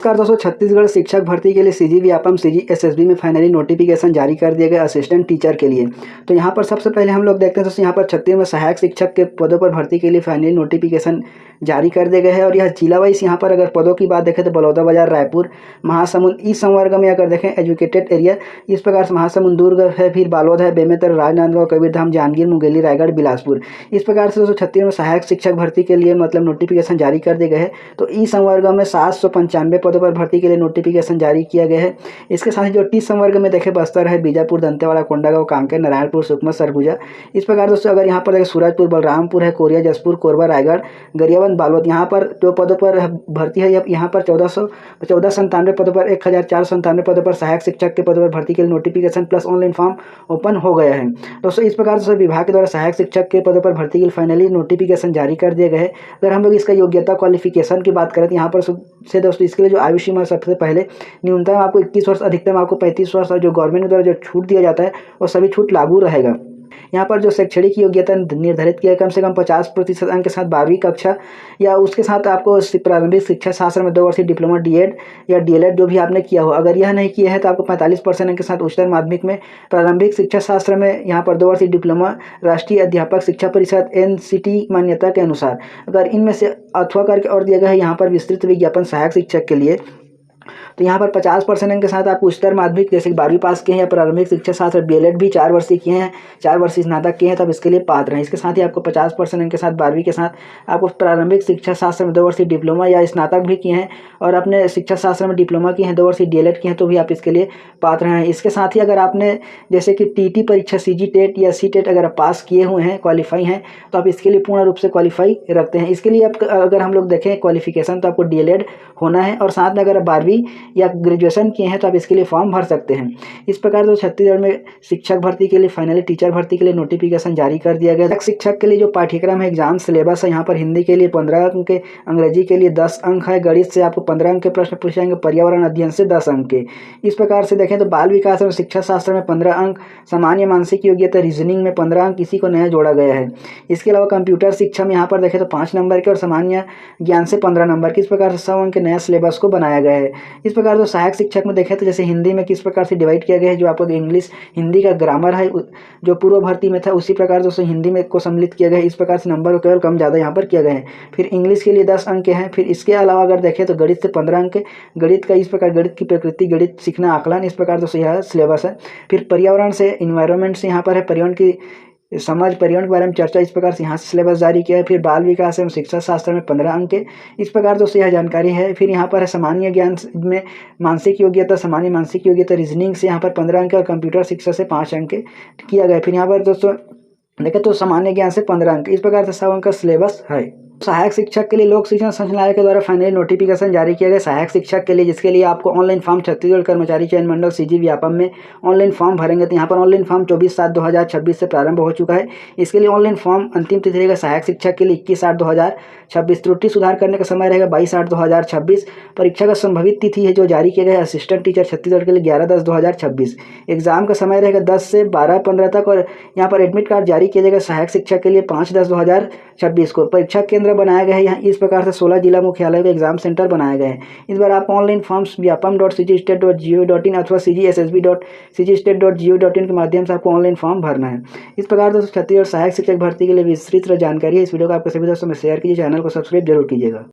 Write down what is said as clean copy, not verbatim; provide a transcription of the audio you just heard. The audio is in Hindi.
नमस्कार दोस्तों, छत्तीसगढ़ शिक्षक भर्ती के लिए सीजी व्यापम सीजीएसएसबी में फाइनली नोटिफिकेशन जारी कर दिया गया असिस्टेंट टीचर के लिए। तो यहाँ पर सबसे पहले हम लोग देखते हैं दोस्तों, यहाँ पर छत्तीसगढ़ में सहायक शिक्षक के पदों पर भर्ती के लिए फाइनली नोटिफिकेशन जारी कर दिया गया है। और यह जिला वाइज यहाँ पर अगर पदों की बात देखें तो बलौदाबाजार, रायपुर, महासमुंद ई संवर्ग में अगर देखें एजुकेटेड एरिया इस प्रकार से महासमुंद, दुर्ग है, फिर बालोद है, बेमेतरा, राजनांदगांव, कबीरधाम, जांजगीर, मुंगेली, रायगढ़, बिलासपुर। इस प्रकार से दोस्तों छत्तीसगढ़ में सहायक शिक्षक भर्ती के लिए मतलब नोटिफिकेशन जारी कर दिए गए हैं। तो ई संवर्ग में 795 पदों पर भर्ती के लिए नोटिफिकेशन जारी किया गया है। इसके साथ ही जो टी संवर्ग में देखें बस्तर है, बीजापुर, दंतेवाड़ा, कोंडागांव, कांकेर, नारायणपुर, सुकमा, सरगुजा। इस प्रकार दोस्तों अगर यहाँ पर देखें सूरजपुर, बलरामपुर है, कोरिया, जसपुर, कोरबा, रायगढ़, गरियाबंद, बालोद, यहाँ पर जो पदों पर भर्ती है यहाँ पर 1497 पदों पर 1497 पदों पर सहायक शिक्षक के पदों पर भर्ती के लिए notification plus online form open हो गया है। दोस्तों इस प्रकार से विभाग के द्वारा सहायक शिक्षक के पदों पर भर्ती के लिए फाइनली नोटिफिकेशन जारी कर दिए गए हैं। अगर हम लोग इसका योग्यता क्वालिफिकेशन की बात करें तो यहाँ पर से दोस्तों इसके लिए जो आयु सीमा सबसे पहले न्यूनतम आपको 21 वर्ष, अधिकतम आपको 35 वर्ष, और जो गवर्नमेंट द्वारा जो छूट दिया जाता है वो सभी छूट लागू रहेगा। यहाँ पर जो शैक्षणिक योग्यता निर्धारित किया है कम से कम 50% अंक के साथ 12वीं कक्षा या उसके साथ आपको प्रारंभिक शिक्षा शास्त्र में 2 वर्षीय डिप्लोमा, डीएड या डीएलएड जो भी आपने किया हो। अगर यह नहीं किया है तो आपको 45% अंक के साथ उच्चतर माध्यमिक में प्रारंभिक शिक्षा शास्त्र में यहाँ पर 2 वर्षीय डिप्लोमा, राष्ट्रीय अध्यापक शिक्षा परिषद एनसीटी मान्यता के अनुसार। अगर इनमें से अथवा करके और दिया गया है यहाँ पर विस्तृत विज्ञापन सहायक शिक्षक के लिए, तो यहाँ पर 50% अंक के साथ आप उच्चतर माध्यमिक जैसे 12वीं पास किए हैं या प्रारंभिक शिक्षा शास्त्र डीएलएड भी 4 वर्षीय किए हैं, 4 वर्षीय स्नातक किए हैं, तब इसके लिए पात्र हैं। इसके साथ ही आपको 50% अंक के साथ 12वीं के साथ आपको प्रारंभिक शिक्षा शास्त्र में 2 वर्षीय डिप्लोमा या स्नातक भी किए हैं और अपने शिक्षा शास्त्र में डिप्लोमा किए हैं, 2 वर्षीय डीएलएड किए हैं, तो भी आप इसके लिए पात्र हैं। इसके साथ ही अगर आपने जैसे कि टीटी परीक्षा सीजी टेट या सी टेट अगर आप पास किए हुए हैं, क्वालिफाई हैं, तो आप इसके लिए पूर्ण रूप से क्वालिफाई रखते हैं। इसके लिए आप अगर हम लोग देखें क्वालिफिकेशन तो आपको डीएलएड होना है और साथ में अगर 12वीं या ग्रेजुएशन किए हैं तो आप इसके लिए फॉर्म भर सकते हैं। इस प्रकार से छत्तीसगढ़ में शिक्षक भर्ती के लिए फाइनली टीचर भर्ती के लिए नोटिफिकेशन जारी कर दिया गया। शिक्षक के लिए जो पाठ्यक्रम है, एग्जाम सिलेबस है, यहाँ पर हिंदी के लिए 15 अंक के, अंग्रेजी के लिए 10 अंक है, गणित से आपको 15 अंक के प्रश्न पूछे जाएंगे, पर्यावरण अध्ययन से 10 अंक के। इस प्रकार से देखें तो बाल विकास और शिक्षा शास्त्र में 15 अंक, सामान्य मानसिक योग्यता रीजनिंग में 15 अंक, इसी को नया जोड़ा गया है। इसके अलावा कंप्यूटर शिक्षा में यहाँ पर देखें तो 5 नंबर के और सामान्य ज्ञान से 15 नंबर के, इस प्रकार से 100 अंक के नया सिलेबस को बनाया गया है। इस प्रकार से सहायक शिक्षक में देखें तो जैसे हिंदी में किस प्रकार से डिवाइड किया गया है, जो आपको इंग्लिश हिंदी का ग्रामर है जो पूर्व भर्ती में था उसी प्रकार से हिंदी में को सम्मिलित किया गया है। इस प्रकार से नंबर केवल कम ज़्यादा यहाँ पर किया गया है। फिर इंग्लिश के लिए 10 अंक के हैं। फिर इसके अलावा अगर देखें तो गणित से 15 अंक के, गणित का इस प्रकार गणित की प्रकृति, गणित सीखना, आकलन, इस प्रकार से यह सिलेबस है। फिर पर्यावरण से, इन्वायरमेंट से यहाँ पर है पर्यावरण की समझ, पर्यावरण के बारे में चर्चा, इस प्रकार से यहाँ से सिलेबस जारी किया है। फिर बाल विकास एवं शिक्षा शास्त्र में 15 अंक के, इस प्रकार दोस्तों यह जानकारी है। फिर यहाँ पर है सामान्य ज्ञान में मानसिक योग्यता, सामान्य मानसिक योग्यता रीजनिंग से यहाँ पर 15 अंक और कंप्यूटर शिक्षा से 5 अंक किया गया। फिर यहाँ पर दोस्तों देखें तो सामान्य ज्ञान से 15 अंक, इस प्रकार से 100 अंक का सिलेबस है। सहायक शिक्षक के लिए लोक शिक्षण संचालनालय के द्वारा फाइनली नोटिफिकेशन जारी किया गया सहायक शिक्षक के लिए, जिसके लिए आपको ऑनलाइन फॉर्म छत्तीसगढ़ कर्मचारी चयन मंडल सीजी व्यापम में ऑनलाइन फॉर्म भरेंगे। तो यहाँ पर ऑनलाइन फॉर्म 24/7/2026 से प्रारंभ हो चुका है। इसके लिए ऑनलाइन फॉर्म अंतिम तिथि रहेगा सहायक शिक्षक के लिए 21/8/2026। त्रुटि सुधार करने का समय रहेगा 22/8/2026। परीक्षा का संभावित तिथि है जो जारी किया गया असिस्टेंट टीचर छत्तीसगढ़ के लिए 11/10/2026। एग्जाम का समय रहेगा 10 से 12/15 तक और यहाँ पर एडमिट कार्ड जारी किया जाएगा सहायक शिक्षक के लिए 5/10/2026 को। परीक्षा केंद्र बनाया गया है यहाँ इस प्रकार से 16 जिला मुख्यालय का एग्जाम सेंटर बनाया गया है। इस बार आप ऑनलाइन फॉर्म्स vyapam.cgstate.go.in अथवा cgssb.cgstate.go.in के माध्यम से आपको ऑनलाइन फॉर्म भरना है। इस प्रकार दोस्तों छत्तीसगढ़ सहायक शिक्षक भर्ती के लिए विस्तृत जानकारी है। इस वीडियो को आपके सभी दोस्तों में शेयर कीजिए, चैनल को सब्सक्राइब जरूर कीजिएगा।